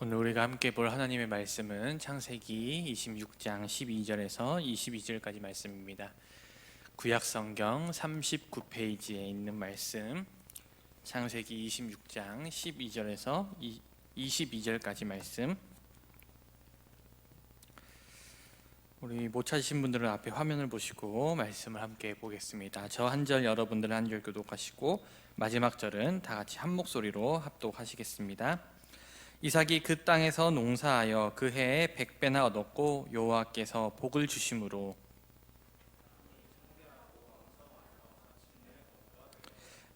오늘 우리가 함께 볼 하나님의 말씀은 창세기 26장 12절에서 22절까지 말씀입니다. 구약성경 39페이지에 있는 말씀, 창세기 26장 12절에서 22절까지 말씀. 우리 못 찾으신 분들은 앞에 화면을 보시고 말씀을 함께 보겠습니다. 저 한 절, 여러분들은 한 절 교독하시고 마지막 절은 다 같이 한 목소리로 합독하시겠습니다. 이삭이 그 땅에서 농사하여 그 해에 100배나 얻었고 여호와께서 복을 주심으로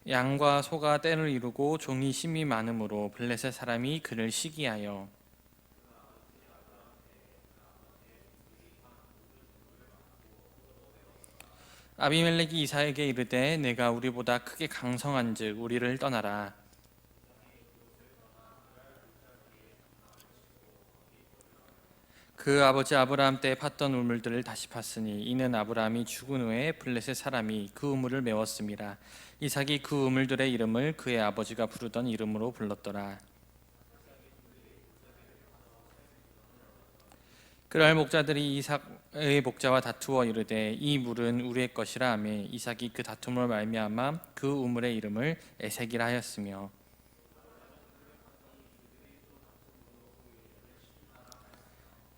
양과 소가 때를 이루고 종이 심이 많음으로 블레셋 사람이 그를 시기하여 아비멜렉이 이삭에게 이르되 내가 우리보다 크게 강성한즉 우리를 떠나라. 그 아버지 아브라함 때 팠던 우물들을 다시 팠으니 이는 아브라함이 죽은 후에 블레셋 사람이 그 우물을 메웠음이라. 이삭이 그 우물들의 이름을 그의 아버지가 부르던 이름으로 불렀더라. 그날 목자들이 이삭의 목자와 다투어 이르되 이 물은 우리의 것이라 하며 이삭이 그 다툼을 말미암아 그 우물의 이름을 에색이라 하였으며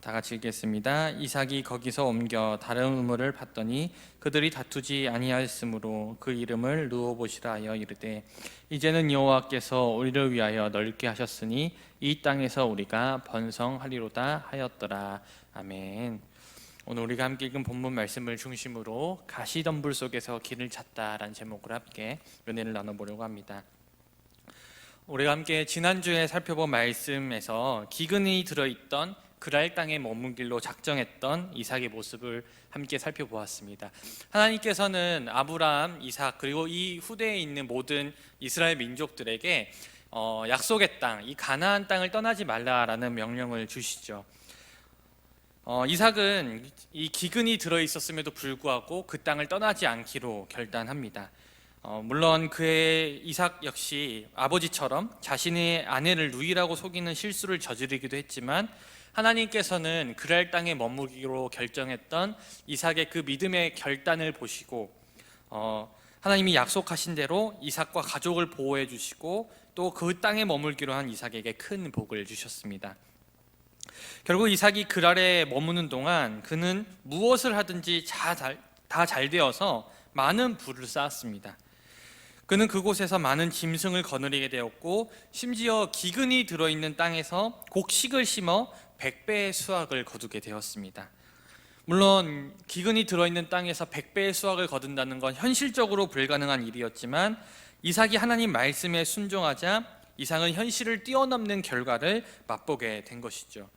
다 같이 읽겠습니다. 이삭이 거기서 옮겨 다른 우물을 팠더니 그들이 다투지 아니하였으므로 그 이름을 르호봇이라 하여 이르되 이제는 여호와께서 우리를 위하여 넓게 하셨으니 이 땅에서 우리가 번성하리로다 하였더라. 아멘. 오늘 우리가 함께 읽은 본문 말씀을 중심으로 가시덤불 속에서 길을 찾다라는 제목으로 함께 은혜를 나눠보려고 합니다. 우리가 함께 지난주에 살펴본 말씀에서 기근이 들어있던 그랄 땅에 머문 길로 작정했던 이삭의 모습을 함께 살펴보았습니다. 하나님께서는 아브라함, 이삭 그리고 이 후대에 있는 모든 이스라엘 민족들에게 약속의 땅, 이 가나안 땅을 떠나지 말라라는 명령을 주시죠. 이삭은 이 기근이 들어있었음에도 불구하고 그 땅을 떠나지 않기로 결단합니다. 물론 그의 이삭 역시 아버지처럼 자신의 아내를 누이라고 속이는 실수를 저지르기도 했지만 하나님께서는 그랄 땅에 머무기로 결정했던 이삭의 그 믿음의 결단을 보시고 하나님이 약속하신 대로 이삭과 가족을 보호해 주시고 또 그 땅에 머물기로 한 이삭에게 큰 복을 주셨습니다. 결국 이삭이 그랄에 머무는 동안 그는 무엇을 하든지 다 잘 되어서 많은 부를 쌓았습니다. 그는 그곳에서 많은 짐승을 거느리게 되었고 심지어 기근이 들어있는 땅에서 곡식을 심어 100배의 수확을 거두게 되었습니다. 물론 기근이 들어있는 땅에서 100배의 수확을 거둔다는 건 현실적으로 불가능한 일이었지만 이삭이 하나님 말씀에 순종하자 이삭은 현실을 뛰어넘는 결과를 맛보게 된 것이죠.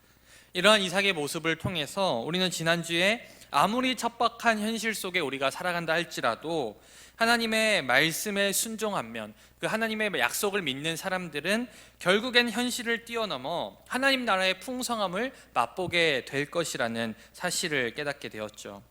이러한 이삭의 모습을 통해서 우리는 지난주에 아무리 척박한 현실 속에 우리가 살아간다 할지라도 하나님의 말씀에 순종하면 그 하나님의 약속을 믿는 사람들은 결국엔 현실을 뛰어넘어 하나님 나라의 풍성함을 맛보게 될 것이라는 사실을 깨닫게 되었죠.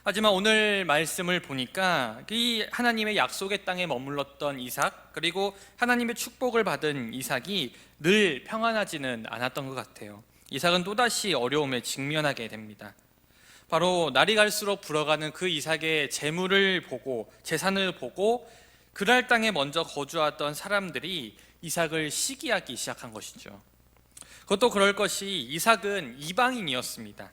하지만 오늘 말씀을 보니까 이 하나님의 약속의 땅에 머물렀던 이삭 그리고 하나님의 축복을 받은 이삭이 늘 평안하지는 않았던 것 같아요. 이삭은 또다시 어려움에 직면하게 됩니다. 바로 날이 갈수록 불어가는 그 이삭의 재물을 보고 재산을 보고 그랄 땅에 먼저 거주하던 사람들이 이삭을 시기하기 시작한 것이죠. 그것도 그럴 것이 이삭은 이방인이었습니다.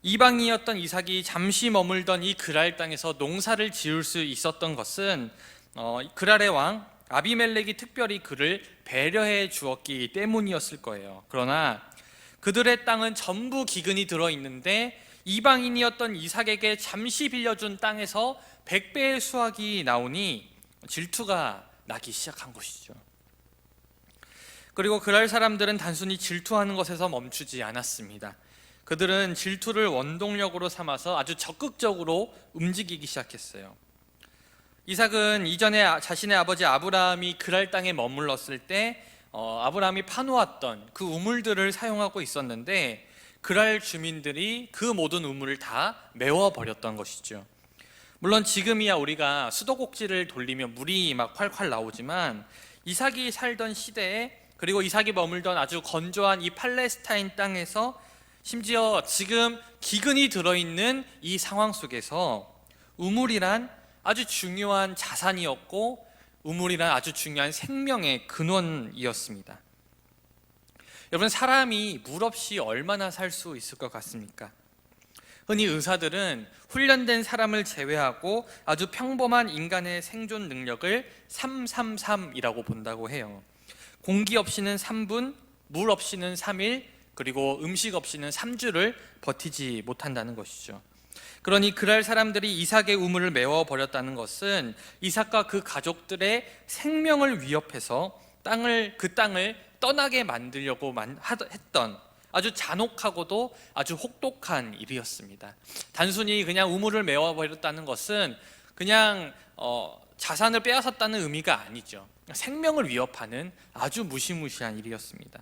이방인이었던 이삭이 잠시 머물던 이 그랄 땅에서 농사를 지을 수 있었던 것은 그랄의 왕 아비멜렉이 특별히 그를 배려해 주었기 때문이었을 거예요. 그러나 그들의 땅은 전부 기근이 들어있는데 이방인이었던 이삭에게 잠시 빌려준 땅에서 100배의 수확이 나오니 질투가 나기 시작한 것이죠. 그리고 그랄 사람들은 단순히 질투하는 것에서 멈추지 않았습니다. 그들은 질투를 원동력으로 삼아서 아주 적극적으로 움직이기 시작했어요. 이삭은 이전에 자신의 아버지 아브라함이 그랄 땅에 머물렀을 때 아브라함이 파놓았던 그 우물들을 사용하고 있었는데 그랄 주민들이 그 모든 우물을 다 메워버렸던 것이죠. 물론 지금이야 우리가 수도꼭지를 돌리면 물이 막 활활 나오지만 이삭이 살던 시대에 그리고 이삭이 머물던 아주 건조한 이 팔레스타인 땅에서 심지어 지금 기근이 들어있는 이 상황 속에서 우물이란 아주 중요한 자산이었고 우물이란 아주 중요한 생명의 근원이었습니다. 여러분, 사람이 물 없이 얼마나 살 수 있을 것 같습니까? 흔히 의사들은 훈련된 사람을 제외하고 아주 평범한 인간의 생존 능력을 333이라고 본다고 해요. 공기 없이는 3분, 물 없이는 3일, 그리고 음식 없이는 3주를 버티지 못한다는 것이죠. 그러니 그랄 사람들이 이삭의 우물을 메워버렸다는 것은 이삭과 그 가족들의 생명을 위협해서 그 땅을 떠나게 만들려고 했던 아주 잔혹하고도 아주 혹독한 일이었습니다. 단순히 그냥 우물을 메워버렸다는 것은 그냥 자산을 빼앗았다는 의미가 아니죠. 생명을 위협하는 아주 무시무시한 일이었습니다.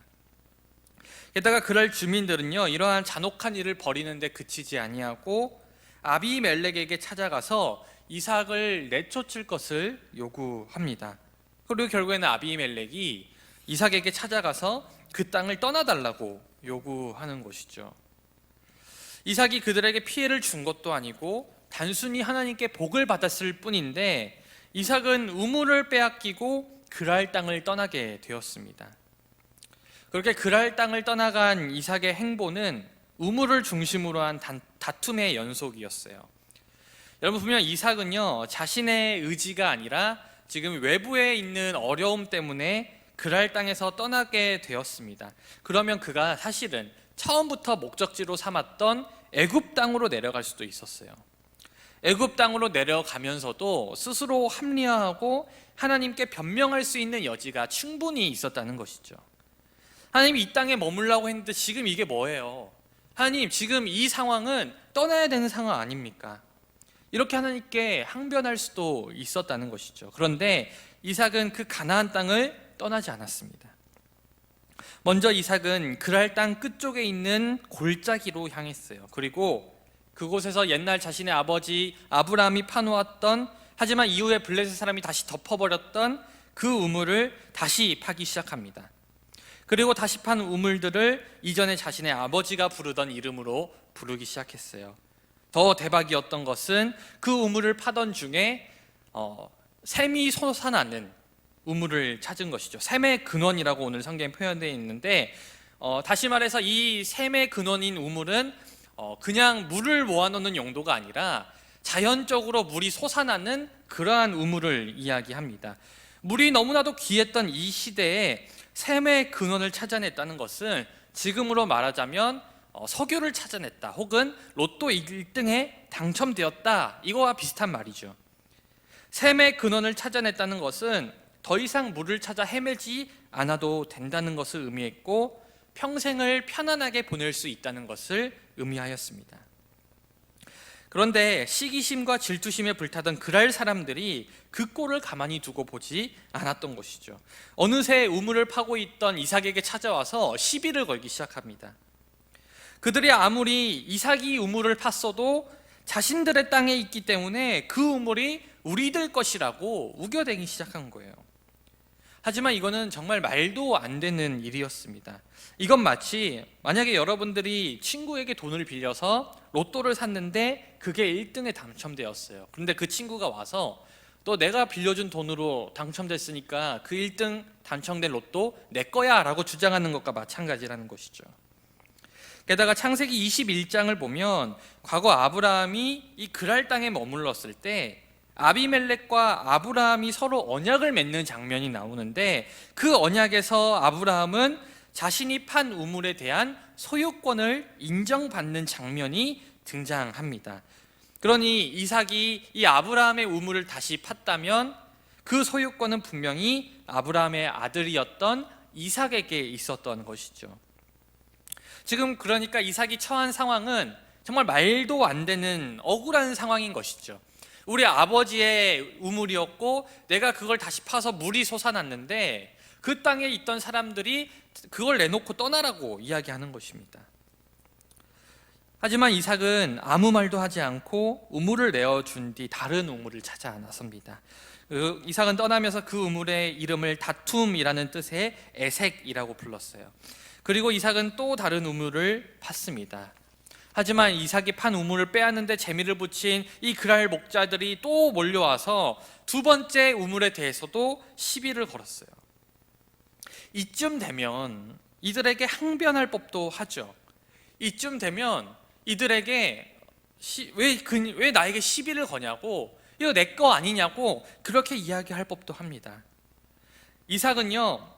게다가 그럴 주민들은요, 이러한 잔혹한 일을 벌이는데 그치지 아니하고 아비멜렉에게 찾아가서 이삭을 내쫓을 것을 요구합니다. 그리고 결국에는 아비멜렉이 이삭에게 찾아가서 그 땅을 떠나달라고 요구하는 것이죠. 이삭이 그들에게 피해를 준 것도 아니고 단순히 하나님께 복을 받았을 뿐인데 이삭은 우물을 빼앗기고 그랄 땅을 떠나게 되었습니다. 그렇게 그랄 땅을 떠나간 이삭의 행보는 우물을 중심으로 한 다툼의 연속이었어요. 여러분, 분명 이삭은요, 자신의 의지가 아니라 지금 외부에 있는 어려움 때문에 그랄 땅에서 떠나게 되었습니다. 그러면 그가 사실은 처음부터 목적지로 삼았던 애굽 땅으로 내려갈 수도 있었어요. 애굽 땅으로 내려가면서도 스스로 합리화하고 하나님께 변명할 수 있는 여지가 충분히 있었다는 것이죠. 하나님, 이 땅에 머물라고 했는데 지금 이게 뭐예요? 하나님, 지금 이 상황은 떠나야 되는 상황 아닙니까? 이렇게 하나님께 항변할 수도 있었다는 것이죠. 그런데 이삭은 그 가나안 땅을 떠나지 않았습니다. 먼저 이삭은 그랄 땅 끝쪽에 있는 골짜기로 향했어요. 그리고 그곳에서 옛날 자신의 아버지 아브라함이 파놓았던, 하지만 이후에 블레셋 사람이 다시 덮어버렸던 그 우물을 다시 파기 시작합니다. 그리고 다시 판 우물들을 이전에 자신의 아버지가 부르던 이름으로 부르기 시작했어요. 더 대박이었던 것은 그 우물을 파던 중에 샘이 솟아나는 우물을 찾은 것이죠. 샘의 근원이라고 오늘 성경에 표현되어 있는데, 다시 말해서 이 샘의 근원인 우물은 그냥 물을 모아놓는 용도가 아니라 자연적으로 물이 솟아나는 그러한 우물을 이야기합니다. 물이 너무나도 귀했던 이 시대에 샘의 근원을 찾아냈다는 것은 지금으로 말하자면 석유를 찾아냈다, 혹은 로또 1등에 당첨되었다, 이거와 비슷한 말이죠. 샘의 근원을 찾아냈다는 것은 더 이상 물을 찾아 헤매지 않아도 된다는 것을 의미했고 평생을 편안하게 보낼 수 있다는 것을 의미하였습니다. 그런데 시기심과 질투심에 불타던 그랄 사람들이 그 꼴을 가만히 두고 보지 않았던 것이죠. 어느새 우물을 파고 있던 이삭에게 찾아와서 시비를 걸기 시작합니다. 그들이 아무리 이삭이 우물을 팠어도 자신들의 땅에 있기 때문에 그 우물이 우리들 것이라고 우겨대기 시작한 거예요. 하지만 이거는 정말 말도 안 되는 일이었습니다. 이건 마치 만약에 여러분들이 친구에게 돈을 빌려서 로또를 샀는데 그게 1등에 당첨되었어요. 그런데 그 친구가 와서 또 내가 빌려준 돈으로 당첨됐으니까 그 1등 당첨된 로또 내 거야 라고 주장하는 것과 마찬가지라는 것이죠. 게다가 창세기 21장을 보면 과거 아브라함이 이 그랄 땅에 머물렀을 때 아비멜렉과 아브라함이 서로 언약을 맺는 장면이 나오는데, 그 언약에서 아브라함은 자신이 판 우물에 대한 소유권을 인정받는 장면이 등장합니다. 그러니 이삭이 이 아브라함의 우물을 다시 팠다면 그 소유권은 분명히 아브라함의 아들이었던 이삭에게 있었던 것이죠. 지금 그러니까 이삭이 처한 상황은 정말 말도 안 되는 억울한 상황인 것이죠. 우리 아버지의 우물이었고 내가 그걸 다시 파서 물이 솟아났는데 그 땅에 있던 사람들이 그걸 내놓고 떠나라고 이야기하는 것입니다. 하지만 이삭은 아무 말도 하지 않고 우물을 내어준 뒤 다른 우물을 찾아 나섭니다. 이삭은 떠나면서 그 우물의 이름을 다툼이라는 뜻의 에색이라고 불렀어요. 그리고 이삭은 또 다른 우물을 팠습니다. 하지만 이삭이 판 우물을 빼앗는데 재미를 붙인 이 그랄 목자들이 또 몰려와서 두 번째 우물에 대해서도 시비를 걸었어요. 이쯤 되면 이들에게 항변할 법도 하죠. 이쯤 되면 이들에게 왜 나에게 시비를 거냐고, 이거 내 거 아니냐고 그렇게 이야기할 법도 합니다. 이삭은요,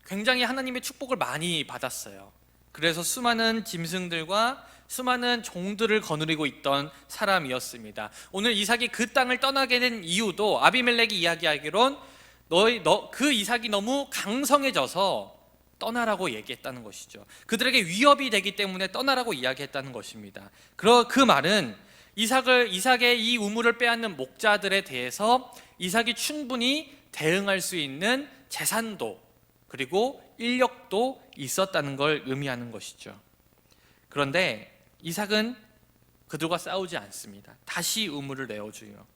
굉장히 하나님의 축복을 많이 받았어요. 그래서 수많은 짐승들과 수많은 종들을 거느리고 있던 사람이었습니다. 오늘 이삭이 그 땅을 떠나게 된 이유도 아비멜렉이 이야기하기론 그 이삭이 너무 강성해져서 떠나라고 얘기했다는 것이죠. 그들에게 위협이 되기 때문에 떠나라고 이야기했다는 것입니다. 그 말은 이삭의 이 우물을 빼앗는 목자들에 대해서 이삭이 충분히 대응할 수 있는 재산도 그리고 인력도 있었다는 걸 의미하는 것이죠. 그런데 이삭은 그들과 싸우지 않습니다. 다시 우물을 내어줘요.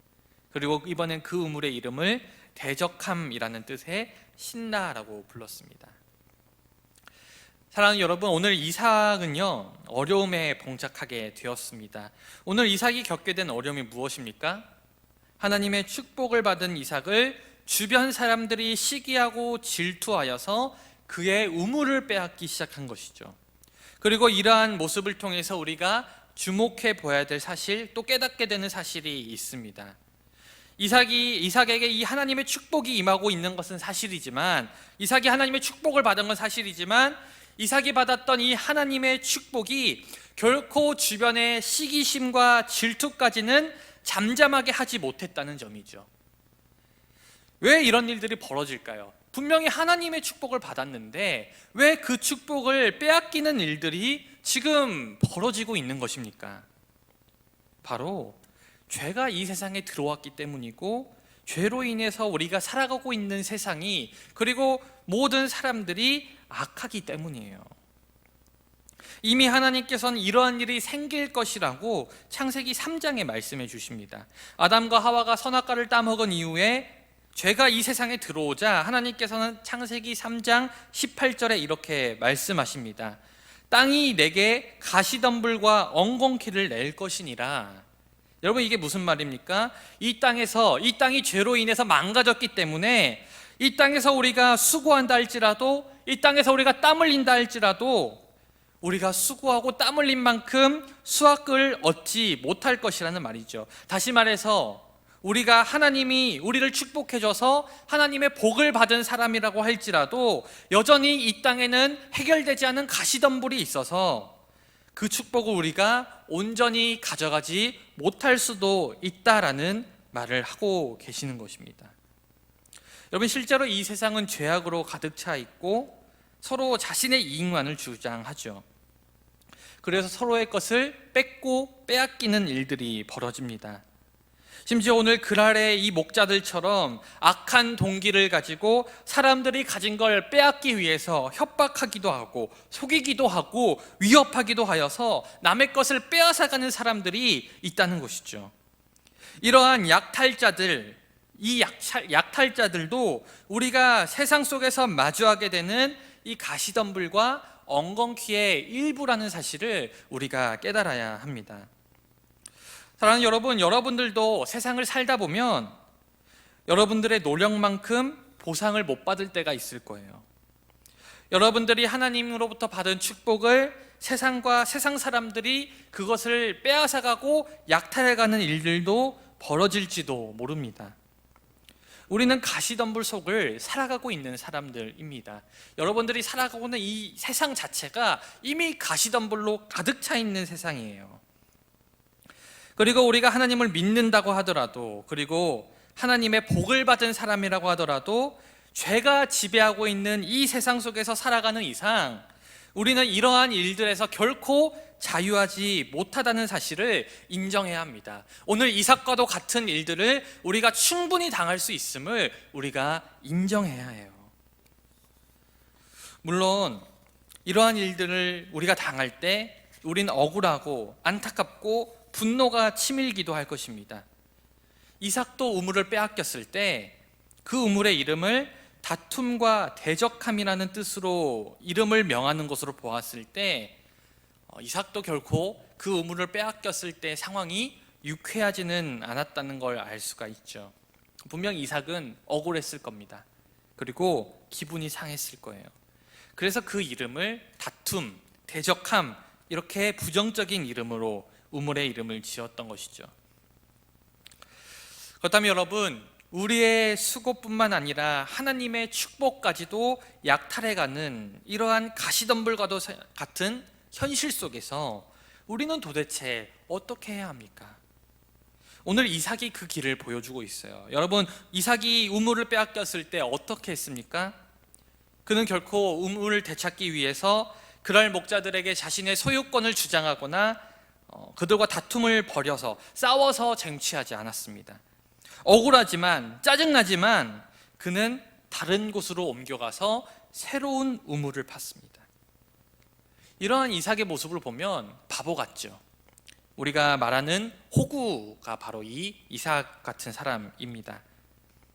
그리고 이번엔 그 우물의 이름을 대적함이라는 뜻의 신라라고 불렀습니다. 사랑하는 여러분, 오늘 이삭은요, 어려움에 봉착하게 되었습니다. 오늘 이삭이 겪게 된 어려움이 무엇입니까? 하나님의 축복을 받은 이삭을 주변 사람들이 시기하고 질투하여서 그의 우물을 빼앗기 시작한 것이죠. 그리고 이러한 모습을 통해서 우리가 주목해 보아야 될 사실, 또 깨닫게 되는 사실이 있습니다. 이삭에게 이 하나님의 축복이 임하고 있는 것은 사실이지만, 이삭이 하나님의 축복을 받은 건 사실이지만, 이삭이 받았던 이 하나님의 축복이 결코 주변의 시기심과 질투까지는 잠잠하게 하지 못했다는 점이죠. 왜 이런 일들이 벌어질까요? 분명히 하나님의 축복을 받았는데 왜 그 축복을 빼앗기는 일들이 지금 벌어지고 있는 것입니까? 바로 죄가 이 세상에 들어왔기 때문이고, 죄로 인해서 우리가 살아가고 있는 세상이, 그리고 모든 사람들이 악하기 때문이에요. 이미 하나님께서는 이러한 일이 생길 것이라고 창세기 3장에 말씀해 주십니다. 아담과 하와가 선악과를 따먹은 이후에 죄가 이 세상에 들어오자 하나님께서는 창세기 3장 18절에 이렇게 말씀하십니다. 땅이 내게 가시덤불과 엉겅퀴를 낼 것이니라. 여러분, 이게 무슨 말입니까? 이 땅이 죄로 인해서 망가졌기 때문에 이 땅에서 우리가 수고한다 할지라도, 이 땅에서 우리가 땀 흘린다 할지라도 우리가 수고하고 땀 흘린 만큼 수확을 얻지 못할 것이라는 말이죠. 다시 말해서 우리가 하나님이 우리를 축복해줘서 하나님의 복을 받은 사람이라고 할지라도 여전히 이 땅에는 해결되지 않은 가시덤불이 있어서 그 축복을 우리가 온전히 가져가지 못할 수도 있다라는 말을 하고 계시는 것입니다. 여러분, 실제로 이 세상은 죄악으로 가득 차 있고 서로 자신의 이익만을 주장하죠. 그래서 서로의 것을 뺏고 빼앗기는 일들이 벌어집니다. 심지어 오늘 그랄의 이 목자들처럼 악한 동기를 가지고 사람들이 가진 걸 빼앗기 위해서 협박하기도 하고 속이기도 하고 위협하기도 하여서 남의 것을 빼앗아가는 사람들이 있다는 것이죠. 이러한 약탈자들, 이 약탈자들도 우리가 세상 속에서 마주하게 되는 이 가시덤불과 엉겅퀴의 일부라는 사실을 우리가 깨달아야 합니다. 사랑하는 여러분, 여러분들도 세상을 살다 보면 여러분들의 노력만큼 보상을 못 받을 때가 있을 거예요. 여러분들이 하나님으로부터 받은 축복을 세상과 세상 사람들이 그것을 빼앗아가고 약탈해가는 일들도 벌어질지도 모릅니다. 우리는 가시덤불 속을 살아가고 있는 사람들입니다. 여러분들이 살아가고 있는 이 세상 자체가 이미 가시덤불로 가득 차 있는 세상이에요. 그리고 우리가 하나님을 믿는다고 하더라도, 그리고 하나님의 복을 받은 사람이라고 하더라도 죄가 지배하고 있는 이 세상 속에서 살아가는 이상 우리는 이러한 일들에서 결코 자유하지 못하다는 사실을 인정해야 합니다. 오늘 이삭과도 같은 일들을 우리가 충분히 당할 수 있음을 우리가 인정해야 해요. 물론 이러한 일들을 우리가 당할 때 우리는 억울하고 안타깝고 분노가 치밀기도 할 것입니다. 이삭도 우물을 빼앗겼을 때 그 우물의 이름을 다툼과 대적함이라는 뜻으로 이름을 명하는 것으로 보았을 때 이삭도 결코 그 우물을 빼앗겼을 때 상황이 유쾌하지는 않았다는 걸 알 수가 있죠. 분명 이삭은 억울했을 겁니다. 그리고 기분이 상했을 거예요. 그래서 그 이름을 다툼, 대적함, 이렇게 부정적인 이름으로 우물의 이름을 지었던 것이죠. 그렇다면 여러분, 우리의 수고뿐만 아니라 하나님의 축복까지도 약탈해가는 이러한 가시덤불과도 같은 현실 속에서 우리는 도대체 어떻게 해야 합니까? 오늘 이삭이 그 길을 보여주고 있어요. 여러분, 이삭이 우물을 빼앗겼을 때 어떻게 했습니까? 그는 결코 우물을 되찾기 위해서 그랄 목자들에게 자신의 소유권을 주장하거나 그들과 다툼을 벌여서 싸워서 쟁취하지 않았습니다. 억울하지만, 짜증나지만 그는 다른 곳으로 옮겨가서 새로운 우물을 팠습니다. 이러한 이삭의 모습을 보면 바보 같죠. 우리가 말하는 호구가 바로 이 이삭 같은 사람입니다.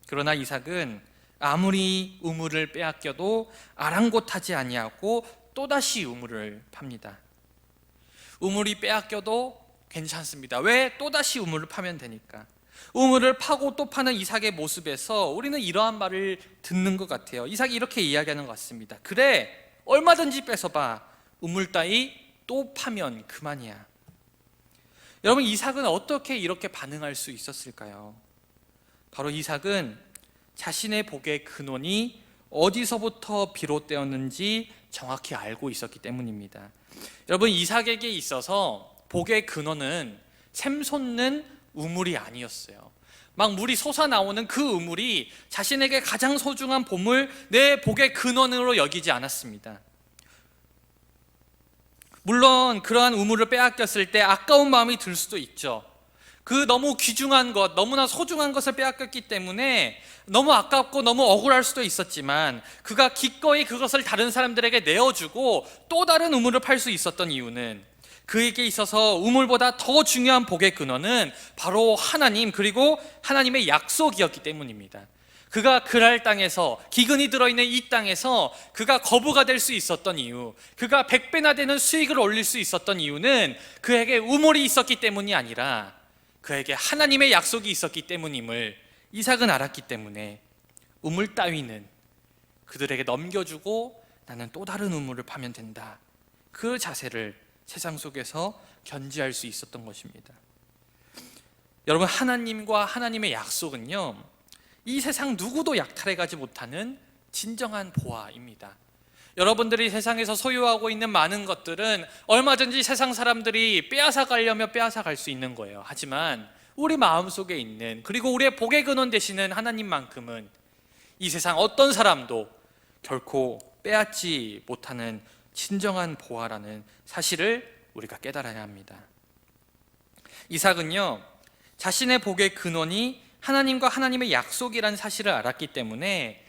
그러나 이삭은 아무리 우물을 빼앗겨도 아랑곳하지 아니하고 또다시 우물을 팝니다. 우물이 빼앗겨도 괜찮습니다. 왜? 또다시 우물을 파면 되니까. 우물을 파고 또 파는 이삭의 모습에서 우리는 이러한 말을 듣는 것 같아요. 이삭이 이렇게 이야기하는 것 같습니다. 그래, 얼마든지 뺏어봐. 우물 따위 또 파면 그만이야. 여러분, 이삭은 어떻게 이렇게 반응할 수 있었을까요? 바로 이삭은 자신의 복의 근원이 어디서부터 비롯되었는지 정확히 알고 있었기 때문입니다. 여러분, 이삭에게 있어서 복의 근원은 샘솟는 우물이 아니었어요. 막 물이 솟아나오는 그 우물이 자신에게 가장 소중한 보물, 내 복의 근원으로 여기지 않았습니다. 물론 그러한 우물을 빼앗겼을 때 아까운 마음이 들 수도 있죠. 그 너무 귀중한 것, 너무나 소중한 것을 빼앗겼기 때문에 너무 아깝고 너무 억울할 수도 있었지만, 그가 기꺼이 그것을 다른 사람들에게 내어주고 또 다른 우물을 팔 수 있었던 이유는, 그에게 있어서 우물보다 더 중요한 복의 근원은 바로 하나님, 그리고 하나님의 약속이었기 때문입니다. 그가 그랄 땅에서, 기근이 들어있는 이 땅에서 그가 거부가 될 수 있었던 이유, 그가 100배나 되는 수익을 올릴 수 있었던 이유는 그에게 우물이 있었기 때문이 아니라 그에게 하나님의 약속이 있었기 때문임을 이삭은 알았기 때문에 우물 따위는 그들에게 넘겨주고 나는 또 다른 우물을 파면 된다, 그 자세를 세상 속에서 견지할 수 있었던 것입니다. 여러분, 하나님과 하나님의 약속은요, 이 세상 누구도 약탈해가지 못하는 진정한 보화입니다. 여러분들이 세상에서 소유하고 있는 많은 것들은 얼마든지 세상 사람들이 빼앗아 가려면 빼앗아 갈 수 있는 거예요. 하지만 우리 마음속에 있는, 그리고 우리의 복의 근원 되시는 하나님만큼은 이 세상 어떤 사람도 결코 빼앗지 못하는 진정한 보화라는 사실을 우리가 깨달아야 합니다. 이삭은요, 자신의 복의 근원이 하나님과 하나님의 약속이라는 사실을 알았기 때문에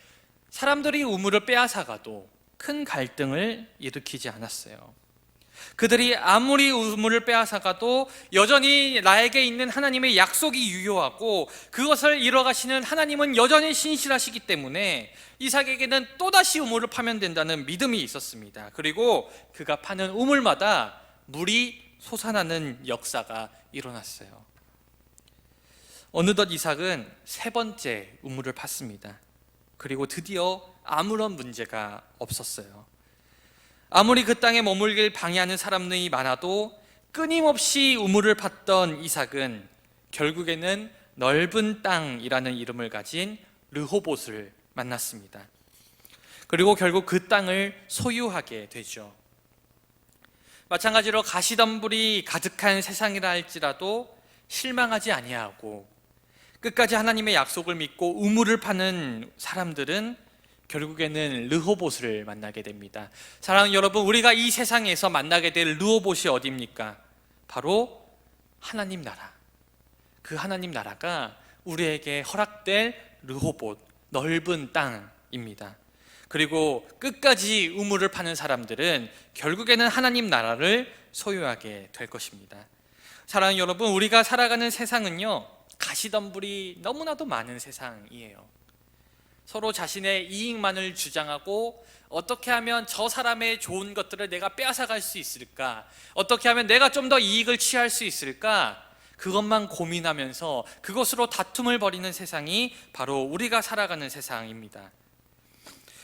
사람들이 우물을 빼앗아가도 큰 갈등을 일으키지 않았어요. 그들이 아무리 우물을 빼앗아가도 여전히 나에게 있는 하나님의 약속이 유효하고 그것을 이뤄가시는 하나님은 여전히 신실하시기 때문에 이삭에게는 또다시 우물을 파면 된다는 믿음이 있었습니다. 그리고 그가 파는 우물마다 물이 솟아나는 역사가 일어났어요. 어느덧 이삭은 세 번째 우물을 팠습니다. 그리고 드디어 아무런 문제가 없었어요. 아무리 그 땅에 머물길 방해하는 사람들이 많아도 끊임없이 우물을 팠던 이삭은 결국에는 넓은 땅이라는 이름을 가진 르호봇을 만났습니다. 그리고 결국 그 땅을 소유하게 되죠. 마찬가지로 가시덤불이 가득한 세상이라 할지라도 실망하지 아니하고 끝까지 하나님의 약속을 믿고 우물을 파는 사람들은 결국에는 르호봇을 만나게 됩니다. 사랑하는 여러분, 우리가 이 세상에서 만나게 될 르호봇이 어디입니까? 바로 하나님 나라. 그 하나님 나라가 우리에게 허락될 르호봇, 넓은 땅입니다. 그리고 끝까지 우물을 파는 사람들은 결국에는 하나님 나라를 소유하게 될 것입니다. 사랑하는 여러분, 우리가 살아가는 세상은요, 가시덤불이 너무나도 많은 세상이에요. 서로 자신의 이익만을 주장하고 어떻게 하면 저 사람의 좋은 것들을 내가 빼앗아갈 수 있을까, 어떻게 하면 내가 좀 더 이익을 취할 수 있을까, 그것만 고민하면서 그것으로 다툼을 벌이는 세상이 바로 우리가 살아가는 세상입니다.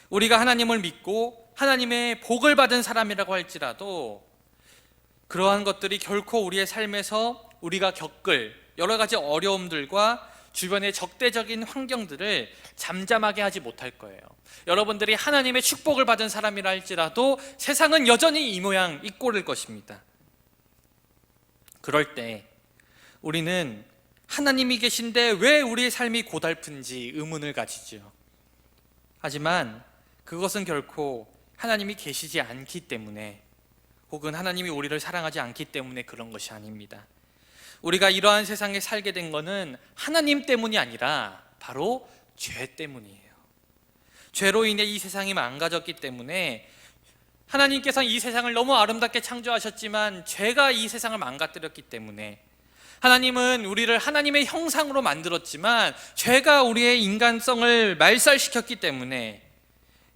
우리가 하나님을 믿고 하나님의 복을 받은 사람이라고 할지라도 그러한 것들이 결코 우리의 삶에서 우리가 겪을 여러 가지 어려움들과 주변의 적대적인 환경들을 잠잠하게 하지 못할 거예요. 여러분들이 하나님의 축복을 받은 사람이라 할지라도 세상은 여전히 이 모양 이 꼴일 것입니다. 그럴 때 우리는 하나님이 계신데 왜 우리의 삶이 고달픈지 의문을 가지죠. 하지만 그것은 결코 하나님이 계시지 않기 때문에, 혹은 하나님이 우리를 사랑하지 않기 때문에 그런 것이 아닙니다. 우리가 이러한 세상에 살게 된 것은 하나님 때문이 아니라 바로 죄 때문이에요. 죄로 인해 이 세상이 망가졌기 때문에, 하나님께서는 이 세상을 너무 아름답게 창조하셨지만 죄가 이 세상을 망가뜨렸기 때문에, 하나님은 우리를 하나님의 형상으로 만들었지만 죄가 우리의 인간성을 말살시켰기 때문에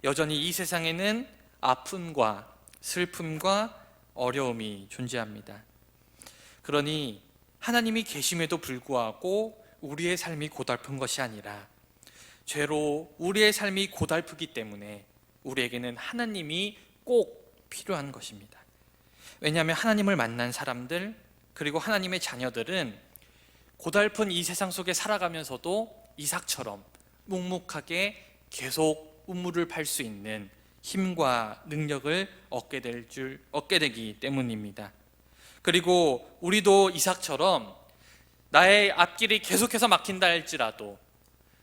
여전히 이 세상에는 아픔과 슬픔과 어려움이 존재합니다. 그러니 하나님이 계심에도 불구하고 우리의 삶이 고달픈 것이 아니라 죄로 우리의 삶이 고달프기 때문에 우리에게는 하나님이 꼭 필요한 것입니다. 왜냐하면 하나님을 만난 사람들, 그리고 하나님의 자녀들은 고달픈 이 세상 속에 살아가면서도 이삭처럼 묵묵하게 계속 우물을 팔 수 있는 힘과 능력을 얻게 되기 때문입니다. 그리고 우리도 이삭처럼 나의 앞길이 계속해서 막힌다 할지라도,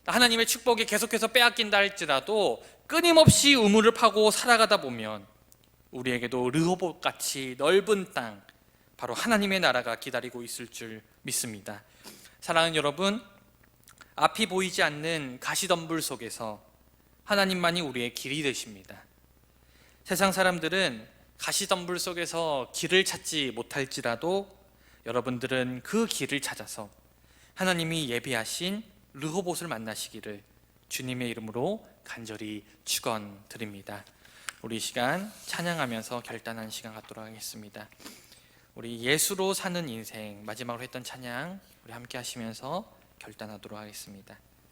하나님의 축복이 계속해서 빼앗긴다 할지라도 끊임없이 우물을 파고 살아가다 보면 우리에게도 르호봇같이 넓은 땅, 바로 하나님의 나라가 기다리고 있을 줄 믿습니다. 사랑하는 여러분, 앞이 보이지 않는 가시덤불 속에서 하나님만이 우리의 길이 되십니다. 세상 사람들은 가시덤불 속에서 길을 찾지 못할지라도 여러분들은 그 길을 찾아서 하나님이 예비하신 르호봇을 만나시기를 주님의 이름으로 간절히 축원드립니다. 우리 이 시간 찬양하면서 결단하는 시간 갖도록 하겠습니다. 우리 예수로 사는 인생, 마지막으로 했던 찬양 우리 함께 하시면서 결단하도록 하겠습니다.